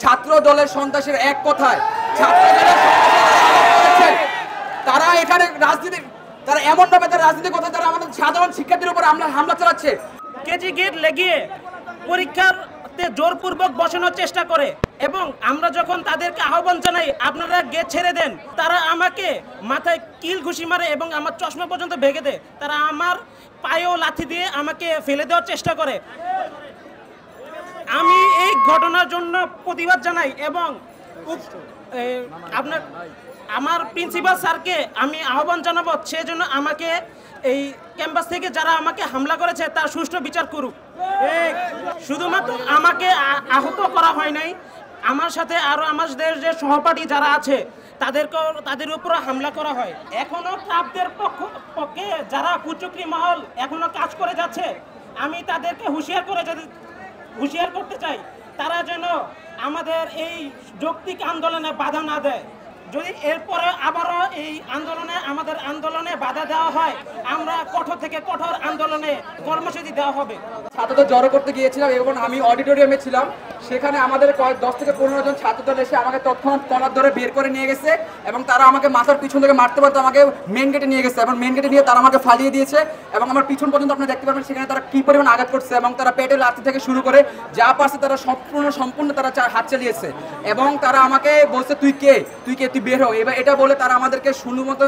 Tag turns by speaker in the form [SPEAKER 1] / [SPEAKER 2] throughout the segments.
[SPEAKER 1] ছাত্র দলের সন্ত্রাসের এক কথায় ছাত্র দলের সন্ত্রাসী তারা এখানে রাজনীতি তারা এমন ভাবে তারা রাজনীতি করতে তারা আমাদের সাধারণ শিক্ষার্থীর উপর হামলা চালাচ্ছে।
[SPEAKER 2] কেজি গেট লেগিয়ে পরীক্ষার জোরপূর্বক বসানোর চেষ্টা করে এবং আমরা যখন তাদেরকে আহ্বান জানাই আপনারা গেট ছেড়ে দেন, তারা আমাকে মাথায় কিল ঘুষি মারে এবং আমার চশমা পর্যন্ত ভেঙে দেয়। তারা আমার পায়েও লাথি দিয়ে আমাকে ফেলে দেওয়ার চেষ্টা করে। আমি এই ঘটনার জন্য প্রতিবাদ জানাই এবং আপনার আমার প্রিন্সিপাল স্যারকে আমি আহ্বান জানাবো সেজন্য আমাকে এই ক্যাম্পাস থেকে যারা আমাকে হামলা করেছে তার সুষ্ঠু বিচার করুক। শুধুমাত্র আমাকে আহত করা হয় নাই, আমার সাথে আরও আমাদের যে সহপাঠী যারা আছে তাদের উপর হামলা করা হয়। এখনো প্রাপ্তের পক্ষে যারা কুচক্রী মহল এখনো কাজ করে যাচ্ছে, আমি তাদেরকে হুঁশিয়ার করতে চাই তারা যেন আমাদের এই যৌক্তিক আন্দোলনে বাধা না দেয়। যদি এরপরে আবারও এই আমাদের আন্দোলনে বাধা দেওয়া হয়, আমরা কঠোর থেকে কঠোর আন্দোলনে কর্মসূচি দেওয়া হবে।
[SPEAKER 1] ছাত্রদের জড়ো করতে গিয়েছিলাম এবং আমি অডিটোরিয়ামে ছিলাম। সেখানে আমাদের 10 থেকে 15 জন ছাত্রদল এসে আমাকে তৎক্ষণাৎ কলার ধরে বের করে নিয়ে গেছে এবং তারা আমাকে মাথার পিছন থেকে মারতে আমাকে মেন গেটে নিয়ে গেছে এবং মেন গেটে নিয়ে তারা আমাকে ফালিয়ে দিয়েছে এবং আমার পিছন পর্যন্ত আপনারা দেখতে পারবেন সেখানে তারা কি পরিমাণ আঘাত করছে এবং তারা পেটে লাথি থেকে শুরু করে যা পারছে তারা সম্পূর্ণ তারা হাত চালিয়েছে এবং তারা আমাকে বলছে তুই কে তুই বের হও। এবার এটা বলে তারা আমাদেরকে শুরুমতো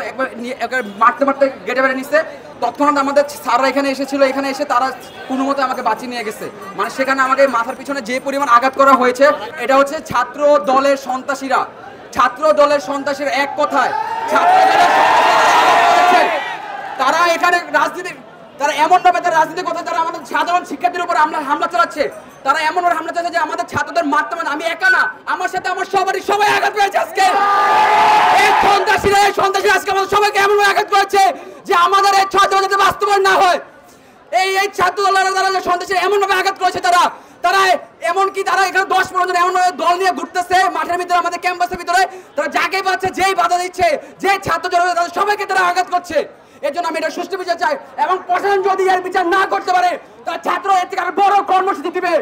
[SPEAKER 1] একবার মারতে গেটে বেড়ে নিচ্ছে। তৎক্ষণাৎ আমাদের স্যাররা এখানে এসেছিল, এখানে এসে তারা কোনো মতো আমাকে বাঁচিয়ে নিয়ে গেছে। মানে সেখানে আমাকে মাথার পিছনে যে পরিমাণ আঘাত করা হয়েছে, এটা হচ্ছে ছাত্র দলের সন্ত্রাসীর এক কথায় ছাত্র দলের তারা এখানে রাজনীতি তারা এমন ভাবে তারা রাজনীতি করতে তারা আমাদের সাধারণ শিক্ষার্থীর উপর হামলা চালাচ্ছে। তারা এমন ভাবে হামলা চালাচ্ছে যে আমাদের ছাত্রদের মারতে আমি একা না, আমার সাথে আমার সবাই আঘাত পেয়েছে। আজকে এই সন্ত্রাসীরা আজকে আমাদের সবাইকে এমন ভাবে আঘাত করেছে যে আমাদের এই ছাত্র যাতে বাস্তবায়ন না হয়। এই ছাত্র দলের সন্ত্রাসীরা এমন ভাবে আঘাত করেছে তারা এমনকি তারা এখানে 10-15 জন এমন দল নিয়ে ঘুরতেছে মাঠের ভিতরে, আমাদের ক্যাম্পাসের ভিতরে। তারা যাকে পাচ্ছে, যেই বাধা দিচ্ছে, যে ছাত্র জনতা তাদের সবাইকে তারা আঘাত করছে। এর জন্য আমি এটা সুষ্ঠু বিচার চাই এবং প্রশাসন যদি এর বিচার না করতে পারে তার ছাত্র এর থেকে বড় কর্মসূচি দিবে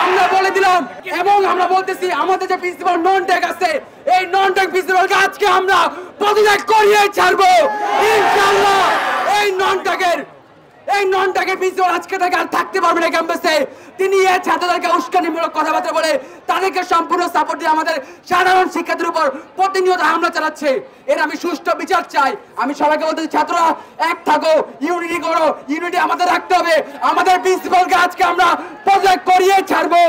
[SPEAKER 1] আমরা বলে দিলাম। এবং আমরা বলতেছি আমাদের যে প্রিন্সিপাল নন টেক আছে, এই নন টেক প্রিন্সিপালকে আজকে আমরা পদত্যাগ করিয়ে ছাড়বো ইনশাআল্লাহ। এই নন টেকের প্রিন্সিপাল আজকে থেকে আর থাকতে পারবে না ক্যাম্পাসে। তিনি এই ছাত্রদেরকে উস্কানিমূলক কথাবার্তা বলে তাদেরকে সম্পূর্ণ সাপোর্ট দিয়ে আমাদের সাধারণ শিক্ষার্থীর উপর প্রতিনিয়ত হামলা চালাচ্ছে। এর আমি সুষ্ঠু বিচার চাই। আমি সবাইকে বলতে ছাত্ররা এক থাকো, ইউনিটি করো, ইউনিটি আমাদের রাখতে হবে। আমাদের প্রিন্সিপালকে আজকে আমরা পদত্যাগ করিয়ে ছাড়বো।